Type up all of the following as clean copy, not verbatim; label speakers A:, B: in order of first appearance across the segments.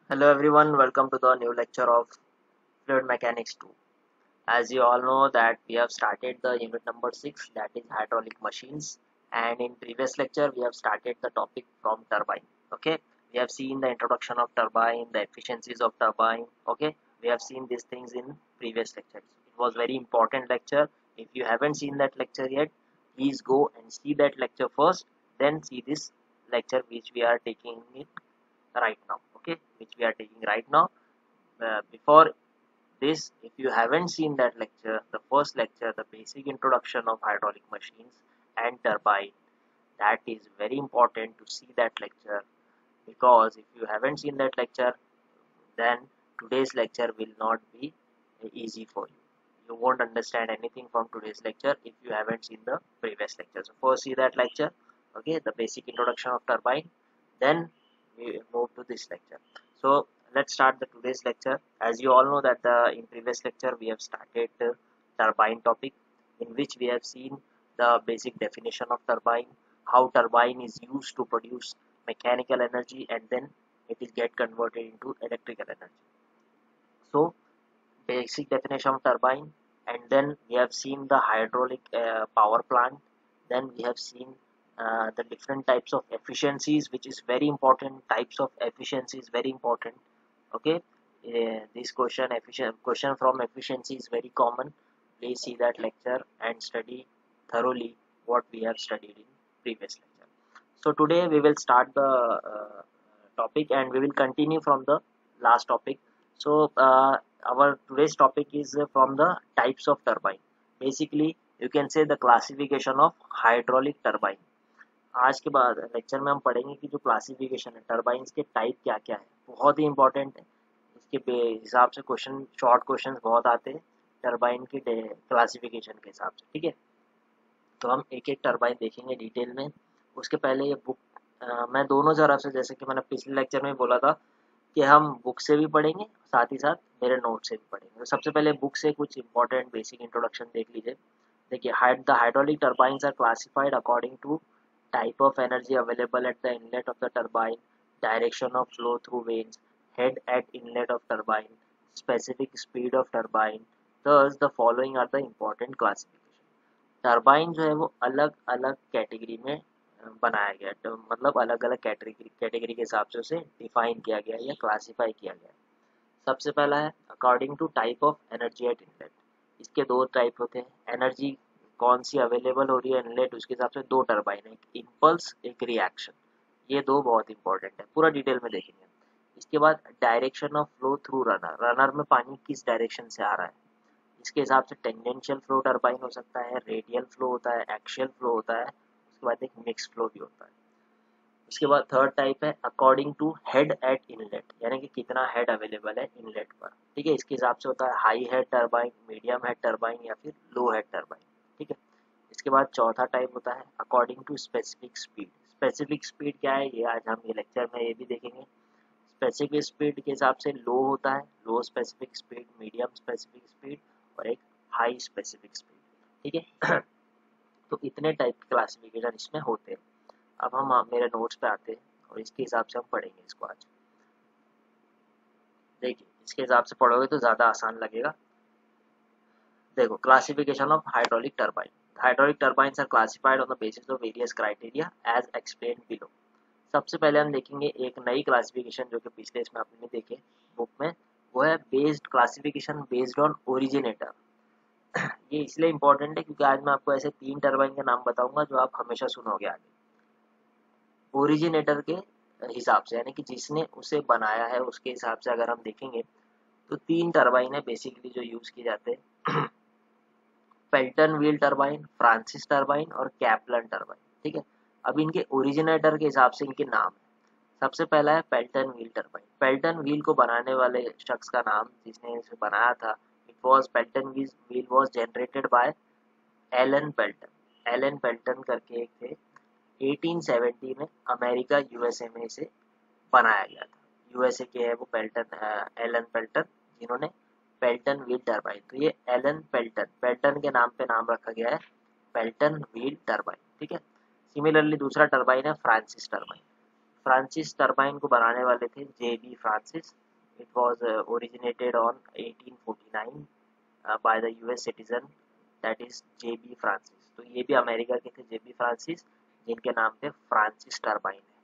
A: Hello everyone, welcome to the new lecture of Fluid Mechanics 2. As you all know that we have started the unit number 6, that is hydraulic machines, and in previous lecture we have started the topic from turbine. Okay, we have seen the introduction of turbine, the efficiencies of turbine. Okay, we have seen these things in previous lectures. It was very important lecture. If you haven't seen that lecture yet, please go and see that lecture first, then see this lecture which we are taking it right now. Okay, which we are taking right now. Before this, if you haven't seen that lecture, the first lecture, the basic introduction of hydraulic machines and turbine, that is very important to see that lecture, because if you haven't seen that lecture, then today's lecture will not be easy for you. You won't understand anything from today's lecture if you haven't seen the previous lecture. So first see that lecture, okay, the basic introduction of turbine, then we move to this lecture. So let's start the today's lecture. As you all know that in previous lecture we have started turbine topic, in which we have seen the basic definition of turbine, how turbine is used to produce mechanical energy, and then it will get converted into electrical energy. So basic definition of turbine, and then we have seen the hydraulic power plant, then we have seen the different types of efficiencies, which is very important. Types of efficiency is very important. Okay, this question from efficiency is very common. Please see that lecture and study thoroughly what we have studied in previous lecture. So today we will start the topic, and we will continue from the last topic. So our today's topic is from the types of turbine. Basically you can say the classification of hydraulic turbine. आज के बाद lecture में हम पढ़ेंगे कि जो classification है turbines के टाइप क्या क्या है, बहुत ही इंपॉर्टेंट है। इसके हिसाब से क्वेश्चन, शॉर्ट क्वेश्चन बहुत आते हैं टर्बाइन के क्लासिफिकेशन के हिसाब से। ठीक है, तो हम एक एक टर्बाइन देखेंगे डिटेल में। उसके पहले ये बुक मैं दोनों तरफ से, जैसे कि मैंने पिछले लेक्चर में बोला था कि हम बुक से भी पढ़ेंगे, साथ ही साथ मेरे नोट से भी पढ़ेंगे। तो सबसे पहले बुक से कुछ इंपॉर्टेंट बेसिक इंट्रोडक्शन देख लीजिए। देखिए, the hydraulic turbines are classified according to type of energy available at the inlet of the turbine, direction of flow through vanes, head at inlet of turbine, specific speed of turbine. Thus, the following are the important classification. Turbine जो है वो अलग अलग category में बनाया गया है, तो मतलब अलग अलग कैटेगरी के हिसाब से उसे डिफाइन किया गया है या क्लासीफाई किया गया है। सबसे पहला है according to type of energy at inlet. इसके दो टाइप होते हैं, एनर्जी कौन सी अवेलेबल हो रही है इनलेट, उसके हिसाब से दो टरबाइन है, एक इम्पल्स एक रिएक्शन। ये दो बहुत इंपॉर्टेंट है, पूरा डिटेल में देखेंगे। इसके बाद direction of flow through runner, runner में पानी किस डायरेक्शन से आ रहा है, इसके हिसाब से टेंजेंशियल फ्लो टरबाइन हो सकता है, रेडियल फ्लो होता है, एक्शियल फ्लो होता है, उसके बाद एक मिक्स फ्लो भी होता है। उसके बाद थर्ड टाइप है according to head at inlet, यानी कि कितना हेड अवेलेबल है इनलेट पर। ठीक है, इसके हिसाब से होता है high head turbine, medium head turbine या फिर लो हेड टरबाइन। ठीक है, इसके बाद चौथा टाइप होता है according to specific speed. Specific speed क्या है, ये आज हम ये लेक्चर में ये भी देखेंगे। स्पेसिफिक स्पीड के हिसाब से लो होता है, लो specific speed, medium specific speed और एक हाई स्पेसिफिक स्पीड। ठीक है तो इतने टाइप के क्लासिफिकेशन इसमें होते हैं। अब हम मेरे नोट्स पे आते हैं और इसके हिसाब से हम पढ़ेंगे इसको आज। देखिए, इसके हिसाब से पढ़ोगे तो ज़्यादा आसान लगेगा। देखो, classification of hydraulic turbine. Hydraulic turbines are classified on the basis of various criteria as explained below. सबसे पहले हम देखेंगे एक नई क्लासिफिकेशन जो कि पिछले इसमें आपने देखे बुक में, वो है based classification based on originator. ये इसलिए इम्पोर्टेंट है क्योंकि आज मैं आपको ऐसे 3 टरबाइन के नाम बताऊंगा जो आप हमेशा सुनोगे आगे। ओरिजिनेटर के हिसाब से, यानी कि जिसने उसे बनाया है उसके हिसाब से अगर हम देखेंगे तो 3 टरबाइन है बेसिकली जो यूज किए जाते हैं Pelton wheel turbine, Francis turbine और कैप्लन टरबाइन। ठीक है, अब इनके ओरिजिनेटर के हिसाब से इनके नाम है। सबसे पहला है Pelton wheel turbine. Pelton wheel को बनाने वाले शख्स का नाम, जिसने इसे बनाया था, it was Pelton wheel was generated by Alan Pelton. Alan Pelton करके एक थे, 1870 में अमेरिका यूएसए में इसे बनाया गया था। यूएसए के है वो पेल्टन, एलन पेल्टन, जिन्होंने पेल्टन व्हील टरबाइन, तो ये एलन पेल्टन, पेल्टन के नाम पे नाम रखा गया है पेल्टन व्हील टरबाइन। ठीक है, सिमिलरली दूसरा टरबाइन है फ्रांसिस टरबाइन। फ्रांसिस टरबाइन को बनाने वाले थे JB Francis. It was originated on 1849 by the US citizen that is JB Francis. तो ये भी अमेरिका के थे JB फ्रांसिस, जिनके नाम पे फ्रांसिस टरबाइन है,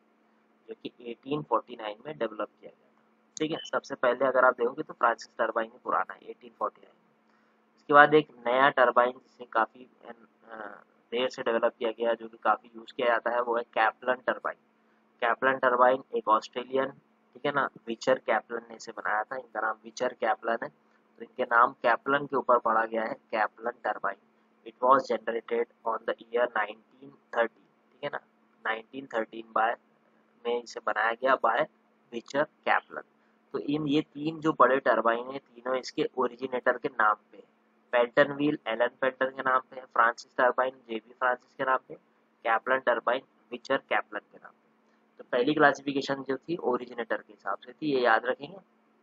A: जो कि 1849 में डेवलप किया गया था। ठीक है, सबसे पहले अगर आप देखोगे तो फ्रांसिस टरबाइन ही पुराना है 1849 में। उसके बाद एक नया टरबाइन जिसे काफ़ी देर से डेवलप किया गया, जो कि काफ़ी यूज़ किया जाता है, वो है कैप्लन टरबाइन। कैप्लन टरबाइन एक ऑस्ट्रेलियन, ठीक है ना, विचर कैप्लन ने इसे बनाया था। इनका नाम विचर कैप्लन है, तो इनके नाम कैप्लन के ऊपर पड़ा गया है Kaplan turbine. It was generated on the year 1930, ठीक है ना, 1913 में इसे बनाया गया बाय विचर कैप्लन। तो इन ये तीन जो बड़े टरबाइन है, तीनों इसके ओरिजिनेटर के नाम पे है। पेल्टन व्हील एलन पेल्टन के नाम पे है, फ्रांसिस टरबाइन JB फ्रांसिस के नाम पे, कैप्लन टरबाइन विचर कैप्लन के नाम पे। तो पहली क्लासिफिकेशन जो थी ओरिजिनेटर के हिसाब से थी, ये याद रखेंगे,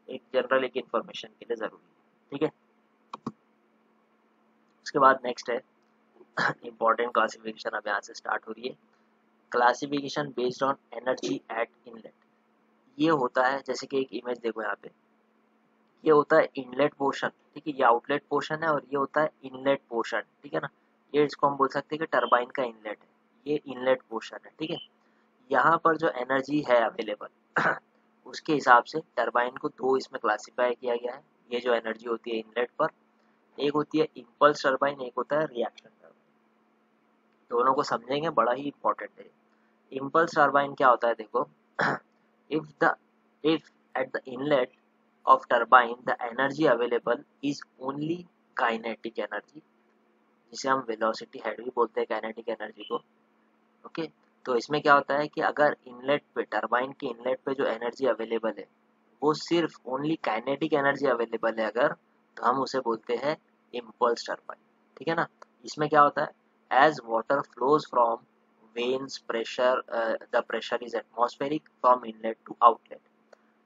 A: एक जनरल एक इन्फॉर्मेशन के लिए जरूरी है। ठीक है, उसके बाद नेक्स्ट है इंपॉर्टेंट क्लासिफिकेशन, अब यहाँ से स्टार्ट हो रही है। Classification based on energy at inlet. ये होता है, जैसे कि एक इमेज देखो यहाँ पे, ये होता है इनलेट पोर्शन, ठीक है, ये आउटलेट पोर्शन है, और ये होता है इनलेट पोर्शन, ठीक है ना। ये इसको हम बोल सकते हैं कि टरबाइन का इनलेट है, ये इनलेट पोर्शन है, ठीक है। यहाँ पर जो एनर्जी है अवेलेबल उसके हिसाब से टरबाइन को दो इसमें क्लासिफाई किया गया है। ये जो एनर्जी होती है इनलेट पर, एक होती है इम्पल्स टरबाइन, एक होता है रिएक्शन टरबाइन। दोनों को समझेंगे, बड़ा ही इंपॉर्टेंट है। इम्पल्स टरबाइन क्या होता है, देखो if at the inlet of turbine the energy available is only kinetic energy, जिसे हम वेलोसिटी हेड भी बोलते हैं काइनेटिक एनर्जी को। ओके, तो इसमें क्या होता है कि अगर इनलेट पे, टरबाइन के इनलेट पे जो एनर्जी अवेलेबल है वो सिर्फ ओनली काइनेटिक एनर्जी अवेलेबल है अगर, तो हम उसे बोलते हैं इम्पल्स टरबाइन, ठीक है ना। इसमें क्या होता है, as water flows from vanes pressure, the pressure is atmospheric from inlet to outlet.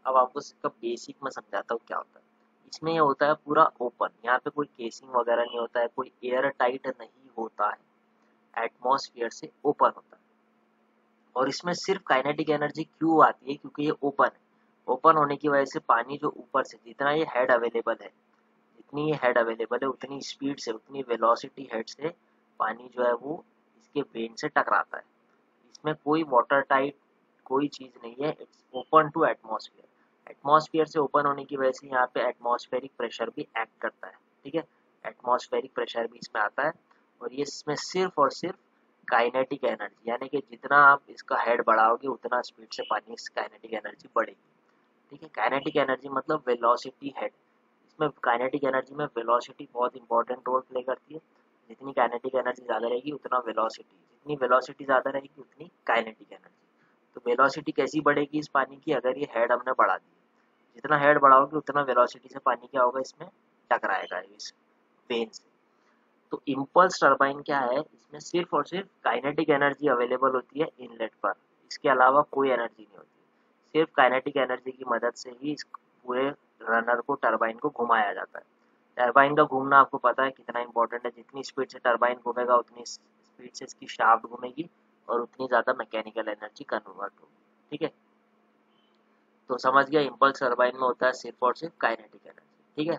A: अब आपको इसका बेसिक में समझाता हूँ क्या होता है। इसमें ये होता है पूरा ओपन, यहाँ पे कोई केसिंग वगैरह नहीं होता है, कोई एयर टाइट नहीं होता है, एटमॉस्फेयर से ओपन होता है। और इसमें सिर्फ काइनेटिक एनर्जी क्यों आती है, क्योंकि ये ओपन है। ओपन होने की वजह से पानी जो ऊपर से, जितना ये हेड अवेलेबल है, जितनी ये हेड अवेलेबल है उतनी स्पीड से, उतनी वेलोसिटी हेड से पानी जो है वो इसके वेन से टकराता है। इसमें कोई वाटर टाइट कोई चीज़ नहीं है, it's open to atmosphere. Atmosphere से ओपन होने की वजह से यहाँ पे एटमॉस्फेरिक प्रेशर भी एक्ट करता है, ठीक है, एटमॉस्फेरिक प्रेशर भी इसमें आता है। और ये इसमें सिर्फ और सिर्फ काइनेटिक एनर्जी, यानी कि जितना आप इसका हेड बढ़ाओगे उतना स्पीड से पानी की काइनेटिक एनर्जी बढ़ेगी, ठीक है। काइनेटिक एनर्जी मतलब वेलोसिटी हेड। इसमें काइनेटिक एनर्जी में वेलोसिटी बहुत इंपॉर्टेंट रोल प्ले करती है। जितनी काइनेटिक एनर्जी ज़्यादा रहेगी उतना वेलोसिटी, जितनी वेलोसिटी ज़्यादा रहेगी उतनी काइनेटिक एनर्जी। तो वेलोसिटी कैसी बढ़ेगी इस पानी की, अगर ये हेड हमने बढ़ा दी, जितना हेड बढ़ाओगे उतना वेलोसिटी से पानी क्या होगा, इसमें टकराएगा इस वेन से। तो इम्पल्स टरबाइन क्या है, इसमें सिर्फ और सिर्फ काइनेटिक एनर्जी अवेलेबल होती है इनलेट पर, इसके अलावा कोई एनर्जी नहीं होती। सिर्फ काइनेटिक एनर्जी की मदद से ही इस पूरे रनर को, टरबाइन को घुमाया जाता है। टरबाइन का घूमना आपको पता है कितना इंपॉर्टेंट है, जितनी स्पीड से टरबाइन घूमेगा उतनी स्पीड से इसकी शाफ्ट घूमेगी और उतनी ज़्यादा मैकेनिकल एनर्जी कन्वर्ट होगी, ठीक है। तो समझ गया, इम्पल्स टरबाइन में होता है सिर्फ और सिर्फ काइनेटिक एनर्जी, ठीक है।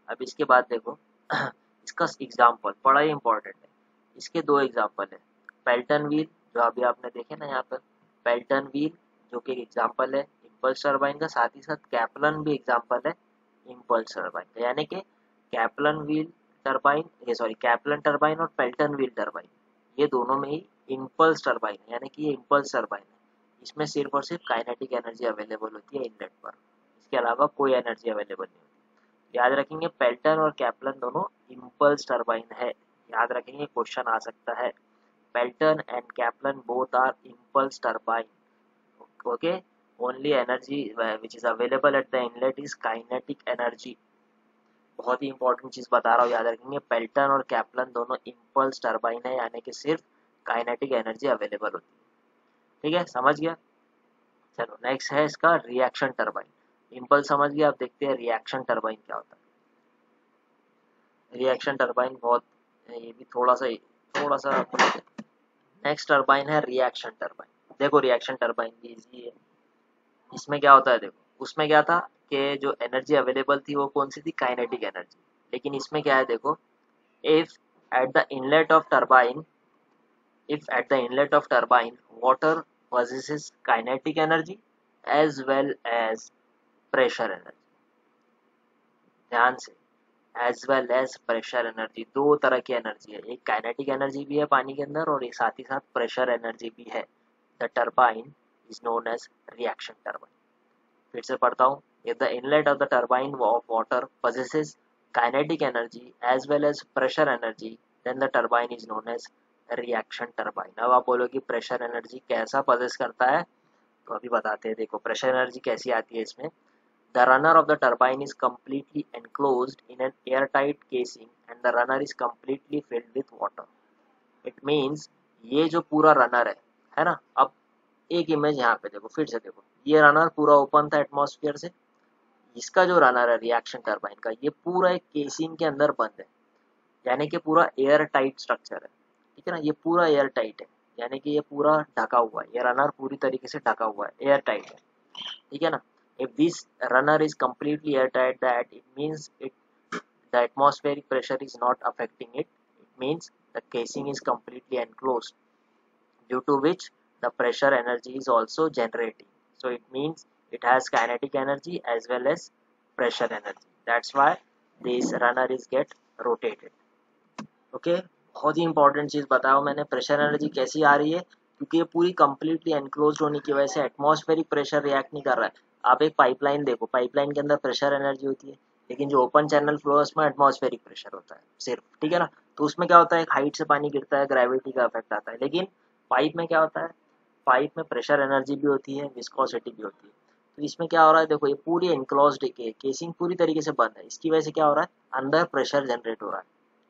A: अब इसके बाद देखो इसका एग्जाम्पल बड़ा ही इंपॉर्टेंट है। इसके दो एग्जाम्पल है, पेल्टन व्हील जो अभी आपने देखे ना यहाँ पर, पेल्टन व्हील जो कि एग्जाम्पल है इम्पल्स टरबाइन का, साथ ही साथ कैप्लन भी एग्जाम्पल है इम्पल्स टरबाइन का। यानी कि कैप्लन व्हील टरबाइन, ये सॉरी कैप्लन टरबाइन और पेल्टन व्हील टरबाइन, ये दोनों में ही इम्पल्स टरबाइन है, यानी कि ये इम्पल्स टरबाइन है। इसमें सिर्फ और सिर्फ काइनेटिक एनर्जी अवेलेबल होती है इनलेट पर, इसके अलावा कोई एनर्जी अवेलेबल नहीं होती। याद रखेंगे पेल्टन और कैप्लन दोनों इम्पल्स टरबाइन है, याद रखेंगे, क्वेश्चन आ सकता है। Pelton and Kaplan both are impulse turbine, okay, only energy which is available at the inlet is kinetic energy. बहुत ही इंपॉर्टेंट चीज बता रहा हूँ, याद रखेंगे, पेल्टन और कैप्लन दोनों इम्पल्स टरबाइन है, यानी कि सिर्फ काइनेटिक एनर्जी अवेलेबल होती है, ठीक है, समझ गया। चलो नेक्स्ट है इसका रिएक्शन टरबाइन। इम्पल्स समझ गया, अब देखते हैं रिएक्शन टरबाइन क्या होता है। रिएक्शन टरबाइन बहुत, ये भी थोड़ा सा नेक्स्ट टरबाइन है रिएक्शन टरबाइन। देखो रिएक्शन टरबाइन भी इजी है। इसमें क्या होता है देखो, उसमें क्या था कि जो एनर्जी अवेलेबल थी वो कौन सी थी, काइनेटिक एनर्जी। लेकिन इसमें क्या है देखो, if at the inlet of turbine, if at the inlet of turbine water possesses kinetic energy as well as pressure energy, ध्यान से, as well as pressure energy, दो तरह की एनर्जी है, एक काइनेटिक एनर्जी भी है पानी के अंदर और एक साथ ही साथ प्रेशर एनर्जी भी है, the turbine is known as reaction turbine. फिर से पढ़ता हूँ, if the inlet of the turbine of water possesses kinetic energy as well as pressure energy then the turbine is known as reaction turbine। अब आप बोलोगे pressure energy कैसा possess करता है, तो अभी बताते हैं। देखो प्रेशर एनर्जी कैसी आती है इसमें, the runner of the turbine is completely enclosed in an airtight casing and the runner is completely filled with water। it means ये जो पूरा रनर है ना, अब एक इमेज यहाँ पे देखो, फिर से देखो, ये रनर पूरा ओपन था एटमॉस्फेयर से, इसका जो रनर है रिएक्शन टरबाइन का, ये पूरा एक केसिंग के अंदर बंद है, यानी कि पूरा एयर टाइट स्ट्रक्चर है, ठीक है ना, ये पूरा एयर टाइट है, यानी कि ये पूरा ढका हुआ है, ये रनर पूरी तरीके से ढका हुआ है, एयर टाइट है, ठीक है ना। If this runner is completely air tight that it means it the atmospheric pressure is not affecting it, it means the casing is completely enclosed due to which the pressure energy is also generating. So it means it has kinetic energy as well as pressure energy. That's why this runner is get rotated. Okay, बहुत ही important चीज़ बताओ मैंने, pressure energy कैसी आ रही है, क्योंकि ये पूरी कंप्लीटली एनक्लोज होने की वजह से एटमॉस्फेरिक प्रेशर रिएक्ट नहीं कर रहा है। आप एक पाइपलाइन देखो, पाइपलाइन के अंदर प्रेशर एनर्जी होती है, लेकिन जो ओपन चैनल फ्लो है उसमें एटमॉस्फेरिक प्रेशर होता है सिर्फ, ठीक है ना। तो उसमें क्या होता है, एक हाइट से पानी गिरता है, ग्रेविटी का इफेक्ट आता है, लेकिन पाइप में क्या होता है, पाइप में प्रेशर एनर्जी भी होती है, विस्कोसिटी भी होती है। तो इसमें क्या हो रहा है देखो, ये पूरी एनक्लोज्ड केसिंग पूरी तरीके से बंद है, इसकी वजह से क्या हो रहा है, अंदर प्रेशर जनरेट हो रहा है,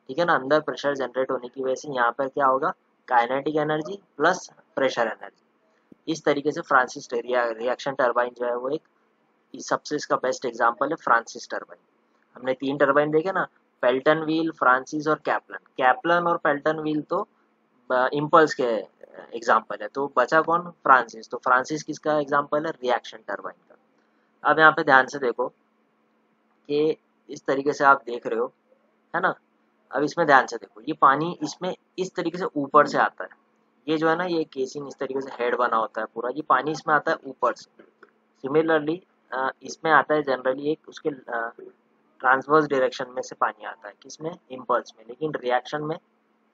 A: ठीक है ना। अंदर प्रेशर जनरेट होने की वजह से यहाँ पर क्या होगा, kinetic energy plus pressure energy. इस तरीके से फ्रांसिस रिएक्शन टरबाइन जो है वो एक सबसे इसका बेस्ट एग्जांपल है फ्रांसिस टरबाइन। हमने तीन टरबाइन देखे ना, पेल्टन व्हील, फ्रांसिस और कैप्लन। कैप्लन और पेल्टन व्हील तो इम्पल्स के एग्जाम्पल है, तो बचा कौन, फ्रांसिस। तो फ्रांसिस किसका एग्जाम्पल है, रिएक्शन टरबाइन का। अब यहाँ पे ध्यान से देखो कि इस तरीके से आप देख रहे हो, है ना। अब इसमें ध्यान से देखो, ये पानी इसमें इस तरीके से ऊपर से आता है, ये जो है ना, ये केसिंग इस तरीके से हेड बना होता है पूरा, ये पानी इसमें आता है ऊपर से। सिमिलरली इसमें आता है जनरली एक उसके ट्रांसवर्स डायरेक्शन में से पानी आता है, किसमें, इम्पल्स में, लेकिन रिएक्शन में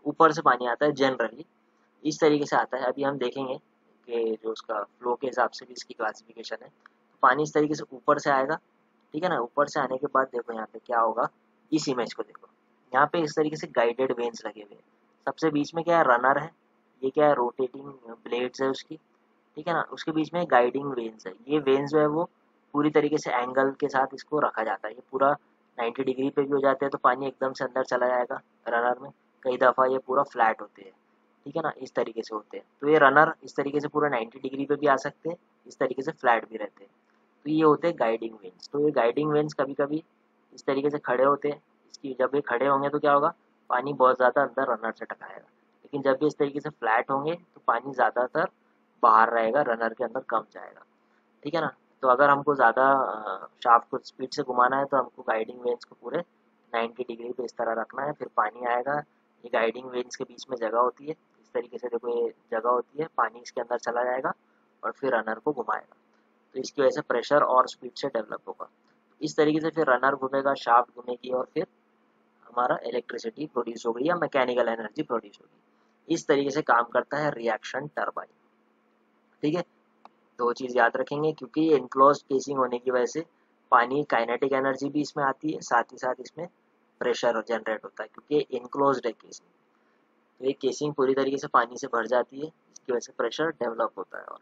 A: ऊपर से पानी आता है जनरली, इस तरीके से आता है। अभी हम देखेंगे कि जो उसका फ्लो के हिसाब से भी इसकी क्लासिफिकेशन है। तो पानी इस तरीके से ऊपर से आएगा, ठीक है ना। ऊपर से आने के बाद देखो यहाँ पे क्या होगा, इस इमेज को देखो, यहाँ पे इस तरीके से गाइडेड वेन्स लगे हुए हैं, सबसे बीच में क्या है, रनर है, ये क्या है, रोटेटिंग ब्लेड्स है उसकी, ठीक है ना। उसके बीच में गाइडिंग वेन्स है, ये वेन्स जो है वो पूरी तरीके से एंगल के साथ इसको रखा जाता है, ये पूरा 90 डिग्री पे भी हो जाते हैं तो पानी एकदम से अंदर चला जाएगा रनर में, कई दफ़ा ये पूरा फ्लैट होते हैं, ठीक है ना, इस तरीके से होते हैं। तो ये रनर इस तरीके से पूरा 90 डिग्री पे भी आ सकते हैं, इस तरीके से फ्लैट भी रहते हैं, तो ये होते हैं गाइडिंग वेन्स। तो ये गाइडिंग वेन्स कभी कभी इस तरीके से खड़े होते हैं, इसकी जब ये खड़े होंगे तो क्या होगा, पानी बहुत ज़्यादा अंदर रनर से टकराएगा, लेकिन जब ये इस तरीके से फ्लैट होंगे तो पानी ज़्यादातर बाहर रहेगा, रनर के अंदर कम जाएगा, ठीक है ना। तो अगर हमको ज़्यादा शाफ्ट को स्पीड से घुमाना है तो हमको गाइडिंग वेन्स को पूरे 90 डिग्री पे इस तरह रखना है, फिर पानी आएगा, ये गाइडिंग वेन्स के बीच में जगह होती है, इस तरीके से देखो ये जगह होती है, पानी इसके अंदर चला जाएगा और फिर रनर को घुमाएगा, तो इसकी वजह से प्रेशर और स्पीड से डेवलप होगा। इस तरीके से फिर रनर घूमेगा, शाफ्ट घूमेगी और फिर हमारा इलेक्ट्रिसिटी प्रोड्यूस होगी या मैकेनिकल एनर्जी प्रोड्यूस होगी। इस तरीके से काम करता है रिएक्शन टरबाइन, ठीक है। दो चीज़ याद रखेंगे, क्योंकि ये इनक्लोज केसिंग होने की वजह से पानी काइनेटिक एनर्जी भी इसमें आती है, साथ ही साथ इसमें प्रेशर जनरेट होता है, क्योंकि इनक्लोज्ड है केसिंग, तो ये केसिंग पूरी तरीके से पानी से भर जाती है, इसकी वजह से प्रेशर डेवलप होता है। और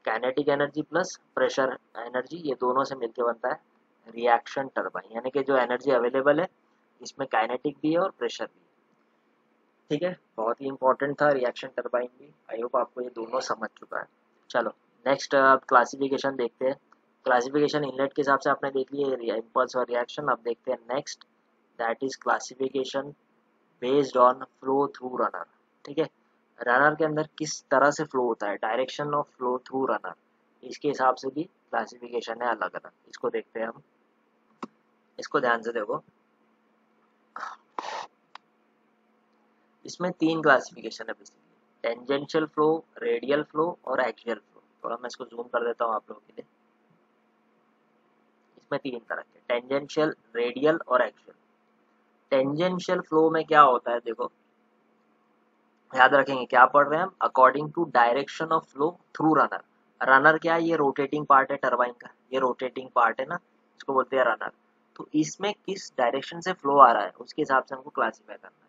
A: kinetic energy plus pressure energy, ये दोनों से मिलकर बनता है रिएक्शन टरबाइन, यानी कि जो एनर्जी अवेलेबल है इसमें काइनेटिक भी है और प्रेशर भी है, ठीक है। बहुत ही इंपॉर्टेंट था रिएक्शन टरबाइन भी, आई होप आपको ये दोनों समझ चुका है। चलो नेक्स्ट अब क्लासिफिकेशन देखते हैं। क्लासिफिकेशन इनलेट के हिसाब से आपने देख लिया इम्पल्स और रिएक्शन, अब देखते हैं next, that is classification based on flow through runner, ठीक है। रनर के अंदर किस तरह से फ्लो होता है, direction of flow through runner, इसके हिसाब से भी क्लासिफिकेशन है अलग अलग। इसको देखते हैं हम, इसको ध्यान से देखो। इसमें 3 क्लासिफिकेशन है basically, tangential flow, radial flow और एक्सियल फ्लो। थोड़ा मैं इसको जूम कर देता हूँ आप लोगों के लिए। इसमें 3 तरह के, टेंजेंशियल, रेडियल और एक्सियल। टेंजेंशियल फ्लो में क्या होता है देखो, याद रखेंगे क्या पढ़ रहे हैं हम, according to direction of flow through runner. Runner क्या है, ये रोटेटिंग पार्ट है टरबाइन का, ये रोटेटिंग पार्ट है ना, इसको बोलते हैं रनर। तो इसमें किस डायरेक्शन से फ्लो आ रहा है उसके हिसाब से हमको क्लासीफाई करना है।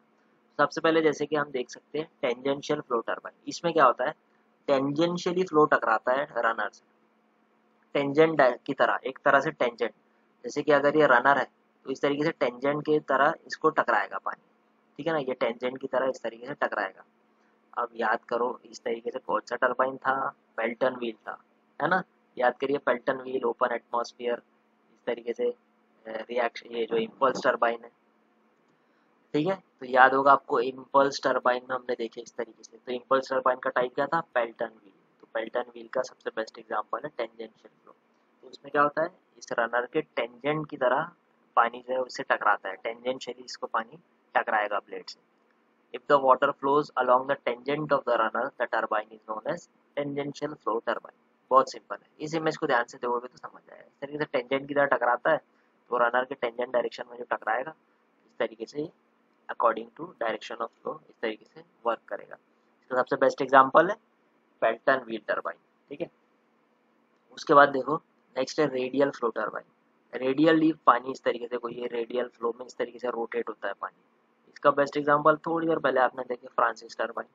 A: सबसे पहले जैसे कि हम देख सकते हैं टेंजेंशियल फ्लो टरबाइन, इसमें क्या होता है, टेंजेंशियली फ्लो टकराता है रनर से, टेंजेंट की तरह, एक तरह से टेंजेंट। जैसे कि अगर ये रनर है तो इस तरीके से टेंजेंट की तरह इसको टकराएगा पानी, ठीक है ना, ये टेंजेंट की तरह इस तरीके से टकराएगा। अब याद करो इस तरीके से कौन सा टरबाइन था, पेल्टन व्हील था, है ना। याद करिए पेल्टन व्हील, ओपन एटमॉस्फेयर, इस तरीके से रिएक्शन, ये जो इम्पल्स टरबाइन है, ठीक है। तो याद होगा आपको इम्पल्स टरबाइन में हमने देखे इस तरीके से, तो इम्पल्स टरबाइन का टाइप क्या था, पेल्टन व्हील। तो पेल्टन व्हील का सबसे बेस्ट एग्जांपल है टेंजेंशियल फ्लो। तो उसमें क्या होता है, इस रनर के टेंजेंट की तरह पानी जो है उससे टकराता है, टेंजेंशियली इसको पानी टकराएगा ब्लेड से। If the water flows along the tangent of the runner, the turbine is known as tangential flow turbine। बहुत सिंपल है, इस इमेज को ध्यान से देखोगे तो समझ जाएगा। इस तरीके से टेंजेंट की तरह टकराता है, तो रनर के टेंजेंट डायरेक्शन में जो टकराएगा, इस तरीके से according to direction of flow इस तरीके से वर्क करेगा। इसका सबसे बेस्ट एग्जांपल है पेल्टन व्हील टरबाइन, ठीक है। उसके बाद देखो नेक्स्ट है रेडियल फ्लो टरबाइन। रेडियली पानी इस तरीके से, कोई ये रेडियल फ्लो में इस तरीके से रोटेट होता है पानी। इसका बेस्ट एग्जांपल थोड़ी देर पहले आपने देखे फ्रांसिस टरबाइन,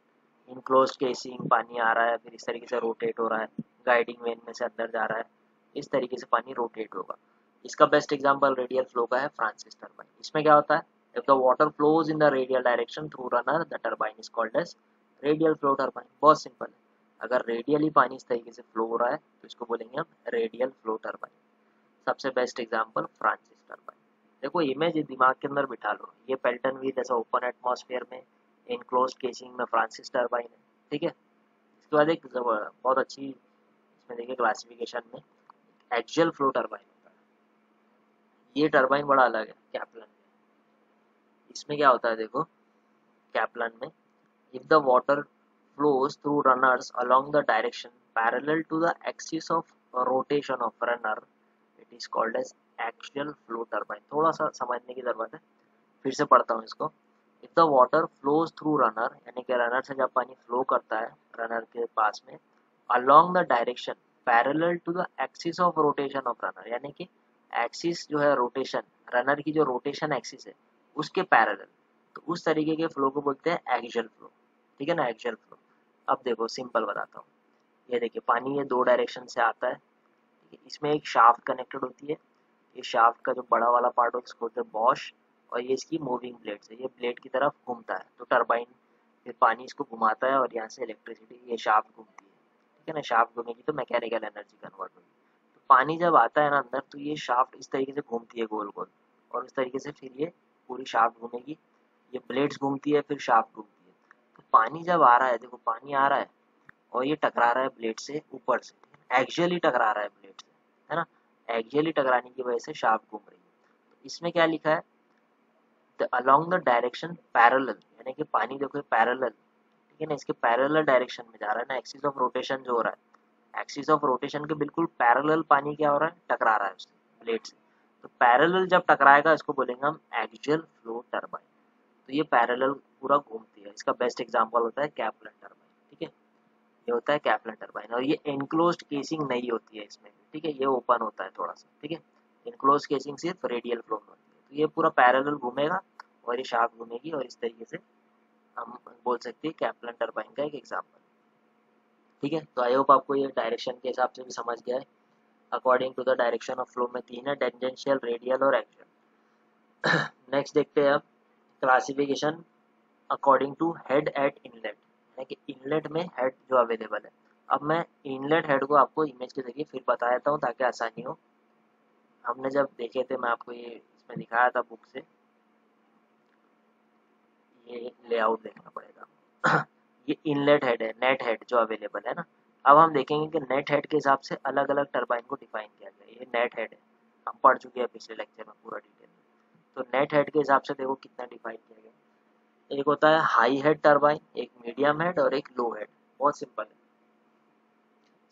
A: इनक्लोज्ड केसिंग, पानी आ रहा है फिर इस तरीके से रोटेट हो रहा है, गाइडिंग वेन में से अंदर जा रहा है, इस तरीके से पानी रोटेट होगा। इसका बेस्ट एग्जांपल रेडियल फ्लो का है फ्रांसिस टरबाइन। इसमें क्या होता है, if the water flows in the radial direction through runner, the turbine is called as radial flow turbine. बहुत सिंपल है, अगर रेडियली पानी इस तरीके से फ्लो हो रहा है तो इसको बोलेंगे हम रेडियल फ्लो टरबाइन। सबसे बेस्ट एग्जांपल फ्रांसिस टरबाइन। देखो इमेज दिमाग के अंदर बिठा लो, ये पेल्टन व्हील ऐसा ओपन एटमॉस्फेयर में इनक्लोज्ड केसिंग में फ्रांसिस टरबाइन है, ठीक है। इसके बाद एक बहुत अच्छी इसमें देखिए क्लासिफिकेशन में एक्सियल फ्लो टरबाइन होता है। ये टरबाइन बड़ा अलग है कैप्लन में। इसमें क्या होता है देखो, कैप्लन में if the water flows through runners along the direction parallel to the axis of rotation of runner, it is called as axial flow turbine। थोड़ा सा समझने की जरूरत है, फिर से पढ़ता हूँ इसको। if the water flows through runner, यानी कि रनर से जब पानी फ्लो करता है रनर के पास में, along the direction parallel to the axis of rotation of runner, यानी कि एक्सिस जो है रोटेशन, रनर की जो रोटेशन एक्सिस है उसके पैरेलल, तो उस तरीके के फ्लो को बोलते हैं एक्सियल फ्लो, ठीक है ना, एक्सियल फ्लो। अब देखो सिंपल बताता हूँ, ये देखिए पानी ये 2 डायरेक्शन से आता है, ठीक है? इसमें एक शाफ्ट कनेक्टेड होती है, ये शाफ्ट का जो बड़ा वाला पार्ट होता है उसको बोलते हैं बॉश, और ये इसकी मूविंग प्लेट है, ये प्लेट की तरफ घूमता है, तो टरबाइन फिर पानी इसको घुमाता है और यहाँ से इलेक्ट्रिसिटी ये शाफ्ट घूमती है, ठीक है ना। शाफ्ट घूमेगी तो मैकेनिकल एनर्जी कन्वर्ट होगी। तो पानी जब आता है ना अंदर, तो ये शाफ्ट इस तरीके से घूमती है गोल गोल, और उस तरीके से फिर ये पूरी शाफ्ट घूमेगी, ये ब्लेड्स घूमती है, फिर शाफ्ट घूमती है। तो पानी जब आ रहा है, देखो पानी आ रहा है और ये टकरा रहा है ब्लेड से ऊपर से, एक्सियली टकरा रहा है ब्लेड से, है ना। एक्सियली टकराने की वजह से शाफ्ट घूम रही है। तो इसमें क्या लिखा है, अलोंग द डायरेक्शन पैरेलल, यानी कि पानी देखो पैरेलल, ठीक है ना, इसके पैरेलल डायरेक्शन में जा रहा है ना, एक्सिस ऑफ रोटेशन जो हो रहा है, एक्सिस ऑफ रोटेशन के बिल्कुल पैरेलल पानी क्या हो रहा है, टकरा रहा है उससे ब्लेड से। तो पैरेलल जब टकराएगा इसको बोलेंगे हम एक्सियल फ्लो टरबाइन। तो ये पैरेलल पूरा घूमती है, इसका बेस्ट एग्जांपल होता है कैप्लन टरबाइन, ठीक है। ये होता है कैप्लन टरबाइन, और ये एनक्लोज्ड केसिंग नहीं होती है इसमें, ठीक है, ये ओपन होता है थोड़ा सा, ठीक है। एनक्लोज्ड केसिंग सिर्फ रेडियल फ्लो में होती है, तो ये पूरा पैरेलल घूमेगा और ये शाफ्ट घूमेगी, और इस तरीके से हम बोल सकते हैं कैप्लन टरबाइन का एक एग्जांपल, ठीक है। तो आई होप आपको ये डायरेक्शन के हिसाब से भी समझ गया है। According to the direction of flow में 3 है, टेंजेंशियल, रेडियल और एक्सियल। नेक्स्ट देखते हैं अब classification according to head at inlet, यानी कि इनलेट में हेड जो अवेलेबल है। अब मैं इनलेट हेड को आपको इमेज के जरिए फिर बता देता हूँ ताकि आसानी हो। हमने जब देखे थे, मैं आपको ये इसमें दिखाया था बुक से, ये लेआउट देखना पड़ेगा। ये इनलेट हेड है, नेट हेड जो अवेलेबल है ना। अब हम देखेंगे कि नेट हेड के हिसाब से अलग अलग टरबाइन को डिफाइन किया गया है। ये नेट हेड है, हम पढ़ चुके हैं पिछले लेक्चर में पूरा डिटेल में। तो नेट हेड के हिसाब से देखो कितना डिफाइन किया गया। एक होता है हाई हेड टरबाइन, एक मीडियम हेड और एक लो हेड। बहुत सिंपल है।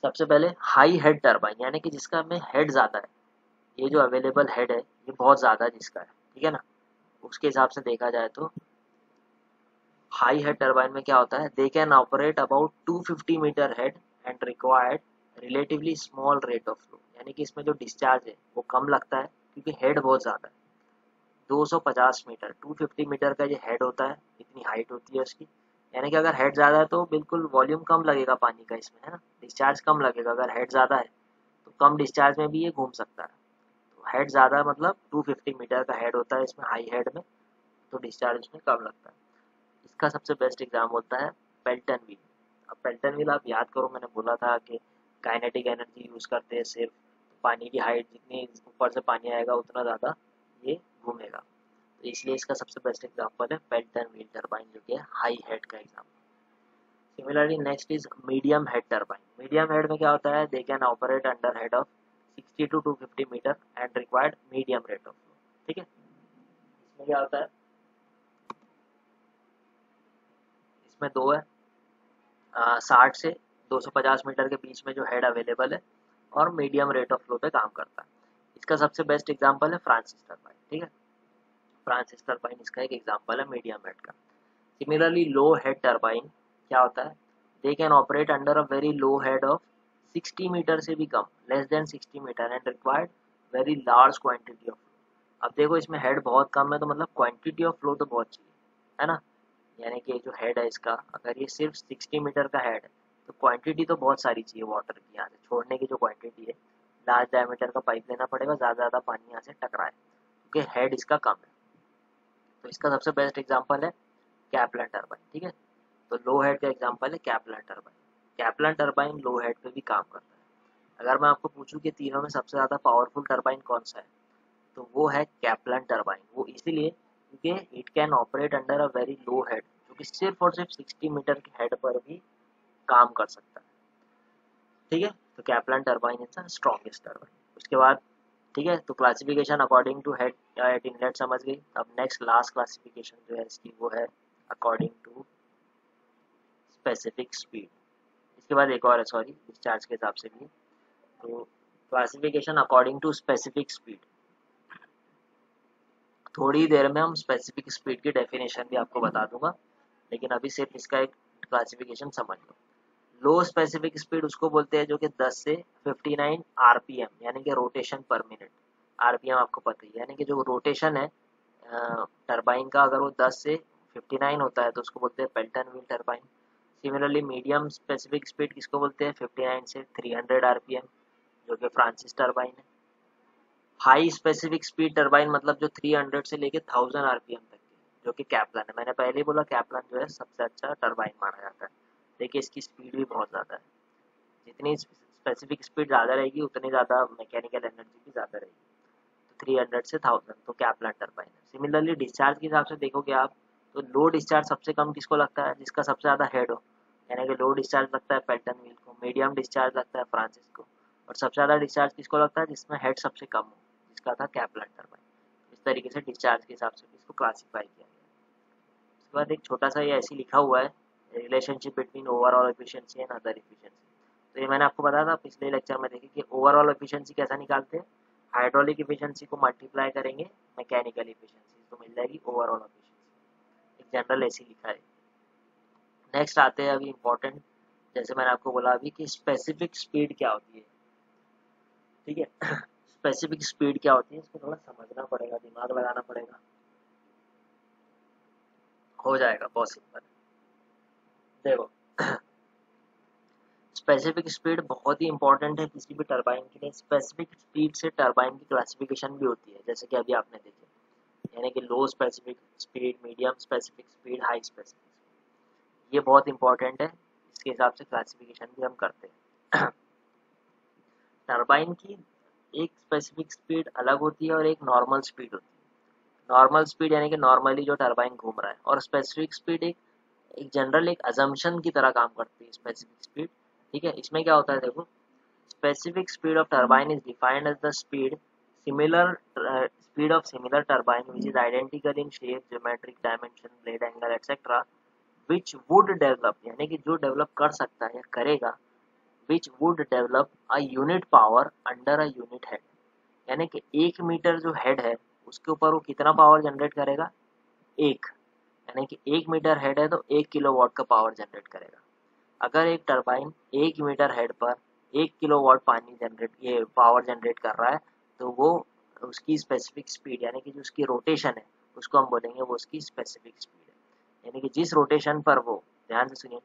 A: सबसे पहले हाई हेड टरबाइन यानी कि जिसका में हेड ज़्यादा है, ये जो अवेलेबल हेड है ये बहुत ज़्यादा जिसका है, ठीक है ना। उसके हिसाब से देखा जाए तो हाई हेड टरबाइन में क्या होता है, they can operate about 250 metre head and required relatively small rate of flow, यानी कि इसमें जो डिस्चार्ज है वो कम लगता है क्योंकि हेड बहुत ज़्यादा है। 250 मीटर 250 मीटर का ये हेड होता है, इतनी हाइट होती है उसकी। यानी कि अगर हेड ज़्यादा है तो बिल्कुल वॉल्यूम कम लगेगा पानी का इसमें, है ना, डिस्चार्ज कम लगेगा। अगर हेड ज़्यादा है तो कम डिस्चार्ज में भी ये घूम सकता है। तो हेड ज़्यादा मतलब 250 मीटर का हेड होता है इसमें, हाई हेड में, तो डिस्चार्ज इसमें कम लगता है। इसका सबसे बेस्ट एग्जाम होता है पेल्टन व्हील। अब पेल्टन व्हील आप याद करो, मैंने बोला था कि काइनेटिक एनर्जी यूज़ करते हैं सिर्फ, पानी की हाइट जितनी ऊपर से पानी आएगा उतना ज़्यादा ये घूमेगा। तो इसलिए इसका सबसे बेस्ट एग्जांपल है पेल्टन व्हील टरबाइन, जो कि है हाई हेड का example. Similarly next is medium head turbine. Medium head में क्या होता है, they can operate under head of 60 to 250 metre and required medium rate of flow, ठीक है। इसमें क्या होता है, इसमें दो है, 60 से 250 मीटर के बीच में जो हेड अवेलेबल है और मीडियम रेट ऑफ फ्लो पे काम करता है। इसका सबसे बेस्ट एग्जांपल है फ्रांसिस टरबाइन, ठीक है। फ्रांसिस टरबाइन इसका एक एग्जांपल है मीडियम हेड का। सिमिलरली लो हेड टरबाइन क्या होता है, they can operate under a very low head of 60 metre से भी कम, less than 60 metre and required very large quantity of flow. अब देखो इसमें हेड बहुत कम है तो मतलब क्वांटिटी ऑफ फ्लो तो बहुत चाहिए, है ना। यानी कि जो हेड है इसका, अगर ये सिर्फ 60 मीटर का हेड है तो क्वांटिटी तो बहुत सारी चाहिए वाटर की, यहाँ से छोड़ने की जो क्वांटिटी है, लार्ज डायमीटर का पाइप लेना पड़ेगा, ज़्यादा पानी यहाँ से टकराए, क्योंकि हेड इसका कम है। तो इसका सबसे बेस्ट एग्जांपल है कैप्लन टरबाइन, ठीक है। तो लो हेड का एग्जांपल है कैप्लन टरबाइन। कैप्लन टरबाइन लो हेड पे भी काम करता है। अगर मैं आपको पूछूं कि तीनों में सबसे ज़्यादा पावरफुल टरबाइन कौन सा है, तो वो है कैप्लन टरबाइन। वो इसीलिए क्योंकि it can operate under a very low head, जो कि सिर्फ और सिर्फ 60 मीटर के हेड पर भी काम कर सकता है, ठीक है। तो Kaplan turbine is the strongest turbine. उसके बाद, ठीक है, तो classification according to head at inlet समझ गई। अब नेक्स्ट लास्ट क्लासिफिकेशन जो है इसकी वो है अकॉर्डिंग टू स्पेसिफिक स्पीड। इसके बाद एक और है, सॉरी, डिस्चार्ज के हिसाब से भी। तो classification according to specific speed, थोड़ी देर में हम स्पेसिफिक स्पीड की डेफिनेशन भी आपको बता दूंगा, लेकिन अभी सिर्फ इसका एक क्लासिफिकेशन समझ लो। लो स्पेसिफिक स्पीड उसको बोलते हैं जो कि 10 से 59 आरपीएम यानी कि रोटेशन पर मिनट। आरपीएम आपको पता ही है, यानी कि जो रोटेशन है टरबाइन का, अगर वो 10 से 59 होता है तो उसको बोलते हैं Pelton wheel turbine. Similarly medium specific speed किसको बोलते हैं, 59 से 300 आरपीएम, जो कि फ्रांसिस टरबाइन है। हाई स्पेसिफिक स्पीड टरबाइन मतलब जो 300 से लेके 1000 आरपीएम तक की, जो कि कैप्लन है। मैंने पहले ही बोला कैप्लन जो है सबसे अच्छा टरबाइन माना जाता है। देखिए इसकी स्पीड भी बहुत ज़्यादा है, जितनी स्पेसिफिक स्पीड ज़्यादा रहेगी उतनी ज़्यादा मैकेनिकल एनर्जी भी ज़्यादा रहेगी। तो 300 से 1000 तो कैप्लन टरबाइन है। सिमिलरली डिस्चार्ज के हिसाब से देखोगे आप, तो लो डिस्चार्ज सबसे कम किसको लगता है, जिसका सबसे ज़्यादा हेड हो, यानी कि लो डिस्चार्ज लगता है पेल्टन व्हील को, मीडियम डिस्चार्ज लगता है फ्रांसिस को, और सबसे ज़्यादा डिस्चार्ज किसको लगता है, जिसमें हेड सबसे कम हो, जिसका था कैप्लन टरबाइन। इस तरीके से डिस्चार्ज के हिसाब से इसको क्लासीफाई किया गया। उसके बाद एक छोटा सा ये ऐसे लिखा हुआ है, relationship between overall efficiency and other efficiency. तो ये मैंने आपको बताया था पिछले लेक्चर में, देखिए कि ओवरऑल एफिशिएंसी कैसा निकालते हैं, हाइड्रोलिक एफिशिएंसी को मल्टीप्लाई करेंगे मैकेनिकल एफिशिएंसी तो मिल जाएगी ओवरऑल एफिशिएंसी। एक जनरल ऐसी लिखा है। नेक्स्ट आते हैं अभी इम्पोर्टेंट, जैसे मैंने आपको बोला अभी कि स्पेसिफिक स्पीड क्या होती है, ठीक है। स्पेसिफिक स्पीड क्या होती है, इसको थोड़ा समझना पड़ेगा, दिमाग लगाना पड़ेगा, हो जाएगा पॉसिबल। देखो स्पेसिफिक स्पीड बहुत ही इंपॉर्टेंट है किसी भी टरबाइन के लिए। स्पेसिफिक स्पीड से टरबाइन की क्लासिफिकेशन भी होती है, जैसे कि अभी आपने देखी, यानी कि लो specific speed, medium specific speed, high specific speed, ये बहुत इंपॉर्टेंट है। इसके हिसाब से क्लासिफिकेशन भी हम करते हैं। टरबाइन की एक स्पेसिफिक स्पीड अलग होती है और एक नॉर्मल स्पीड होती है। नॉर्मल स्पीड यानी कि नॉर्मली जो टरबाइन घूम रहा है, और स्पेसिफिक स्पीड एक एक जनरल एक अजम्पशन की तरह काम करती है स्पेसिफिक स्पीड। ठीक है, इसमें क्या होता है देखो, specific speed of turbine is defined as the speed of similar turbine which is identical in shape, geometric dimension, blade angle, etc. which would develop, यानी कि जो डेवलप कर सकता है या करेगा, which would develop a unit power under a unit head, यानी कि 1 मीटर जो हेड है उसके ऊपर वो कितना पावर जनरेट करेगा, एक, यानी कि 1 मीटर हेड है तो 1 किलोवाट का पावर जनरेट करेगा। अगर एक टरबाइन 1 मीटर हेड पर 1 किलोवाट पानी जनरेट ये पावर जनरेट कर रहा है तो वो उसकी स्पेसिफिक स्पीड यानी कि जो उसकी रोटेशन है उसको हम बोलेंगे वो उसकी स्पेसिफिक स्पीड है। यानी कि जिस रोटेशन पर वो, ध्यान से सुनिए,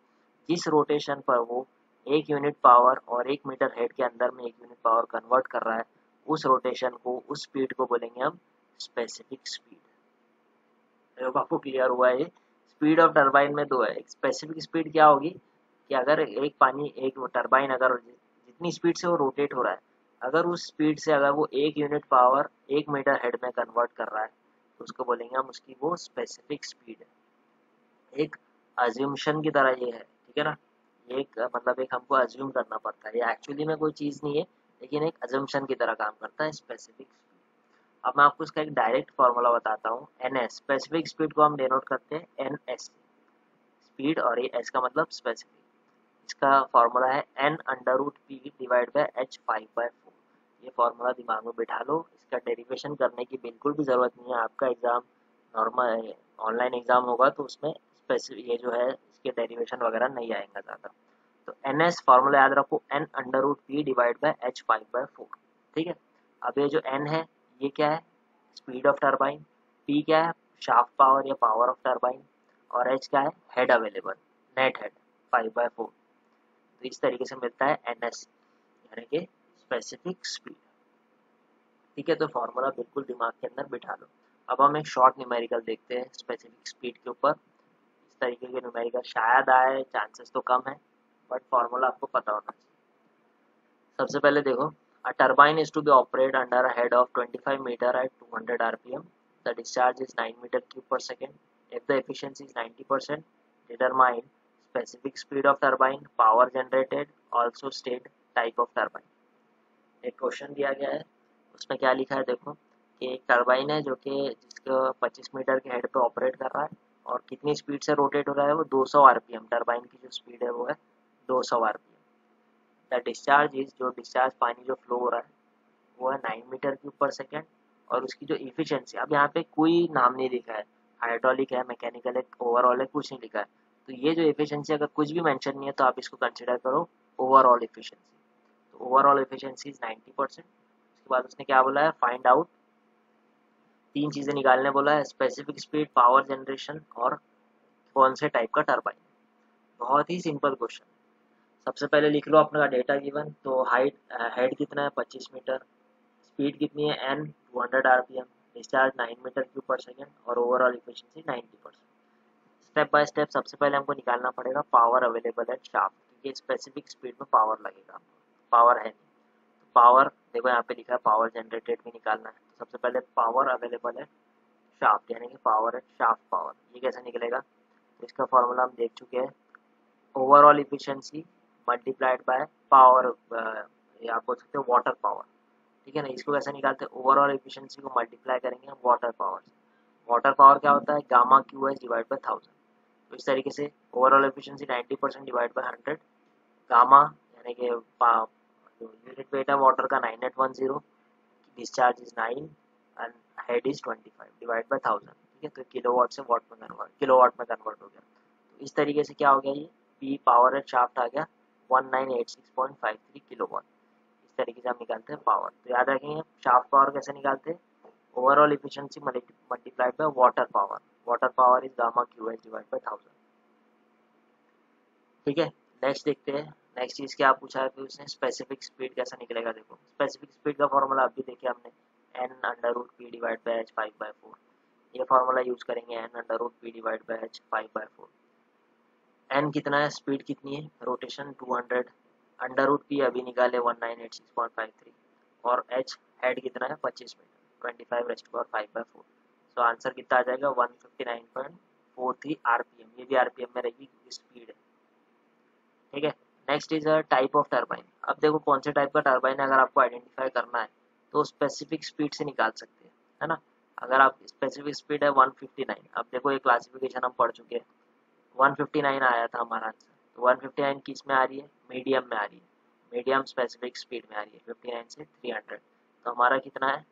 A: जिस रोटेशन पर वो 1 यूनिट पावर और 1 मीटर हेड के अंदर में 1 यूनिट पावर कन्वर्ट कर रहा है, उस रोटेशन को, उस स्पीड को बोलेंगे हम स्पेसिफिक स्पीड। आपको क्लियर हुआ है? स्पीड ऑफ टरबाइन में दो है, एक स्पेसिफिक स्पीड क्या होगी कि अगर एक टरबाइन अगर जितनी स्पीड से वो रोटेट हो रहा है, अगर उस स्पीड से अगर वो 1 यूनिट पावर 1 मीटर हेड में कन्वर्ट कर रहा है तो उसको बोलेंगे हम उसकी वो स्पेसिफिक स्पीड है। एक अज्यूमशन की तरह ये है, ठीक है ना, ये एक मतलब एक हमको अज्यूम करना पड़ता है, ये एक्चुअली में कोई चीज़ नहीं है लेकिन एक अजम्पशन की तरह काम करता है स्पेसिफिक। अब मैं आपको इसका एक डायरेक्ट फॉर्मूला बताता हूँ, एन एस, स्पेसिफिक स्पीड को हम डिनोट करते हैं एन एस, स्पीड, और ये एस का मतलब स्पेसिफिक। इसका फॉर्मूला है N under root P divide by H 5/4। ये फॉर्मूला दिमाग में बिठा लो, इसका डेरिवेशन करने की बिल्कुल भी ज़रूरत नहीं है। आपका एग्ज़ाम नॉर्मल ऑनलाइन एग्ज़ाम होगा तो उसमें स्पेसिफिक ये जो है इसके डेरिवेशन वगैरह नहीं आएगा ज़्यादा। तो एन एस फॉर्मूला याद रखो, N under root P divide by H 5/4। ठीक है, अब ये जो एन है ये क्या है, स्पीड ऑफ टरबाइन, पी क्या है, शाफ्ट पावर या पावर ऑफ टरबाइन, और एच क्या है, हेड अवेलेबल, नेट हेड 5/4। तो इस तरीके से मिलता है एन एस यानी कि स्पेसिफिक स्पीड। ठीक है, तो फॉर्मूला बिल्कुल दिमाग के अंदर बिठा लो। अब हम एक शॉर्ट न्यूमेरिकल देखते हैं स्पेसिफिक स्पीड के ऊपर। इस तरीके के न्यूमेरिकल शायद आए, चांसेस तो कम है, बट फॉर्मूला आपको पता होना चाहिए। सबसे पहले देखो, a turbine is to be operated under a head of 25 meter at 200 rpm. The discharge is 9 meter cube per second. If the efficiency is 90%, determine specific speed of turbine, power generated, also state type of turbine. एक question दिया गया है, उसमें क्या लिखा है देखो, कि एक टरबाइन है जो कि जिसको 25 मीटर के हेड पे ऑपरेट कर रहा है और कितनी स्पीड से रोटेट हो रहा है, वो 200 आरपीएम, टरबाइन की जो स्पीड है वो है 200 आरपीएम। द डिस्चार्ज इज, जो डिस्चार्ज पानी जो फ्लो हो रहा है वो है 9 मीटर क्यूब पर सेकेंड, और उसकी जो इफिशियंसी, अब यहाँ पे कोई नाम नहीं लिखा है, हाइड्रोलिक है, मैकेनिकल है, ओवरऑल है, कुछ नहीं लिखा है। तो ये जो इफिशियंसी अगर कुछ भी मेंशन नहीं है तो आप इसको कंसिडर करो ओवरऑल इफिशियंसी। तो ओवरऑल इफिशियंसी इज 90%। उसके बाद उसने क्या बोला है, फाइंड आउट, तीन चीज़ें निकालने बोला है, स्पेसिफिक स्पीड, पावर जनरेशन और कौन से टाइप का टर्बाइन। बहुत ही सिंपल क्वेश्चन। सबसे पहले लिख लो अपना डेटा गिवन, तो हाइट हेड कितना है 25 मीटर, स्पीड कितनी है N 200 RPM, discharge 9 metre cube पर सेकेंड और overall efficiency 90%। Step by step सबसे पहले हमको निकालना पड़ेगा पावर अवेलेबल एट शाफ्ट, क्योंकि स्पेसिफिक स्पीड में पावर लगेगा, पावर है नहीं। तो पावर देखो यहाँ पे लिखा है पावर जनरेटेड भी निकालना है, तो सबसे पहले पावर अवेलेबल है शाफ्ट यानी कि पावर है शाफ्ट पावर, ये कैसे निकलेगा, तो इसका फॉर्मूला हम देख चुके हैं, overall efficiency multiplied by power, ये आप बोल सकते हो वाटर पावर। ठीक है ना, इसको कैसे निकालते हैं, ओवरऑल एफिशिएंसी को मल्टीप्लाई करेंगे हम वाटर पावर से। वाटर पावर क्या होता है, gamma Q H divide by 1000। तो इस तरीके से overall efficiency 90% divide by 100, gamma यानी कि यूनिट वेट है वाटर का 9810, discharge is 9 and head is 25 divide by 1000। ठीक है, तो किलोवाट से किलोवाट में कन्वर्ट हो गया। तो इस तरीके से क्या हो गया, ये पी पावर एट शाफ्ट आ गया 1986.53 किलोवाट। इस तरीके से हम निकालते हैं पावर। तो याद रखेंगे शाफ्ट पावर कैसे निकालते हैं, overall efficiency multiplied by water power, water power is gamma Q H divide by 1000। ठीक है, नेक्स्ट देखते हैं, नेक्स्ट चीज़ क्या पूछा है फिर उसने, स्पेसिफिक स्पीड कैसा निकलेगा। देखो स्पेसिफिक स्पीड का फॉर्मूला अभी देखे हमने, N under root P divide by H 5/4। ये फॉर्मूला यूज करेंगे, N under root P divide by H 5/4। N कितना है, स्पीड कितनी है, रोटेशन 200, अंडर रूट पी अभी निकाले 1986.53, और एच हेड कितना है 25 metre, 25 raised power 5/4। So answer कितना आ जाएगा 159.4 फोर्थ ही आरपीएम, ये भी आरपीएम में रहेगी क्योंकि स्पीड है, ठीक है। Next is a type of turbine. अब देखो कौन से टाइप का टरबाइन है, अगर आपको आइडेंटिफाई करना है तो स्पेसिफिक स्पीड से निकाल सकते हैं, है ना। अगर आप स्पेसिफिक स्पीड है 159, अब देखो ये क्लासिफिकेशन हम पढ़ चुके हैं, 159 आया था हमारा आंसर। तो 159 किस में आ रही है, मीडियम में आ रही है, मीडियम स्पेसिफिक स्पीड में आ रही है 59 से 300। तो हमारा कितना है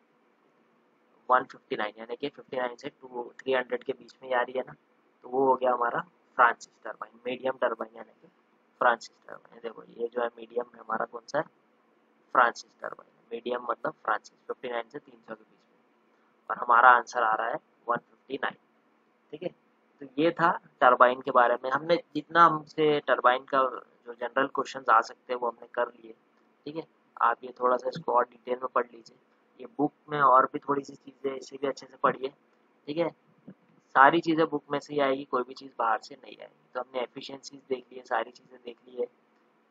A: 159, यानी कि 59 से 300 के बीच में ही आ रही है ना। तो वो हो गया हमारा फ्रांसिस टरबाइन, मीडियम टरबाइन यानी कि फ्रांसिस टरबाइन। देखो ये जो है मीडियम में हमारा कौन सा है, फ्रांसिस टरबाइन। मीडियम मतलब फ्रांसिस 59 से 300 के बीच में, और हमारा आंसर आ रहा है 159, ठीक है। तो ये था टरबाइन के बारे में, हमने जितना हमसे टरबाइन का जो जनरल क्वेश्चंस आ सकते हैं वो हमने कर लिए, ठीक है। आप ये थोड़ा सा इसको और डिटेल में पढ़ लीजिए, ये बुक में और भी थोड़ी सी चीज़ें इसे भी अच्छे से पढ़िए, ठीक है। सारी चीज़ें बुक में से ही आएगी, कोई भी चीज़ बाहर से नहीं आएगी। तो हमने एफिशिएंसीज देख ली है, सारी चीज़ें देख ली है,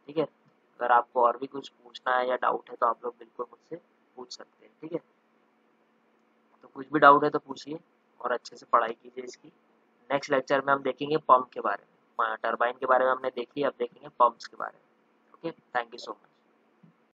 A: ठीक है। अगर आपको और भी कुछ पूछना है या डाउट है तो आप लोग बिल्कुल मुझसे पूछ सकते हैं, ठीक है। तो कुछ भी डाउट है तो पूछिए और अच्छे से पढ़ाई कीजिए इसकी। नेक्स्ट लेक्चर में हम देखेंगे पंप के बारे में, टरबाइन के बारे में हमने देख लिया, अब देखेंगे पंप्स के बारे में। Okay, thank you so much.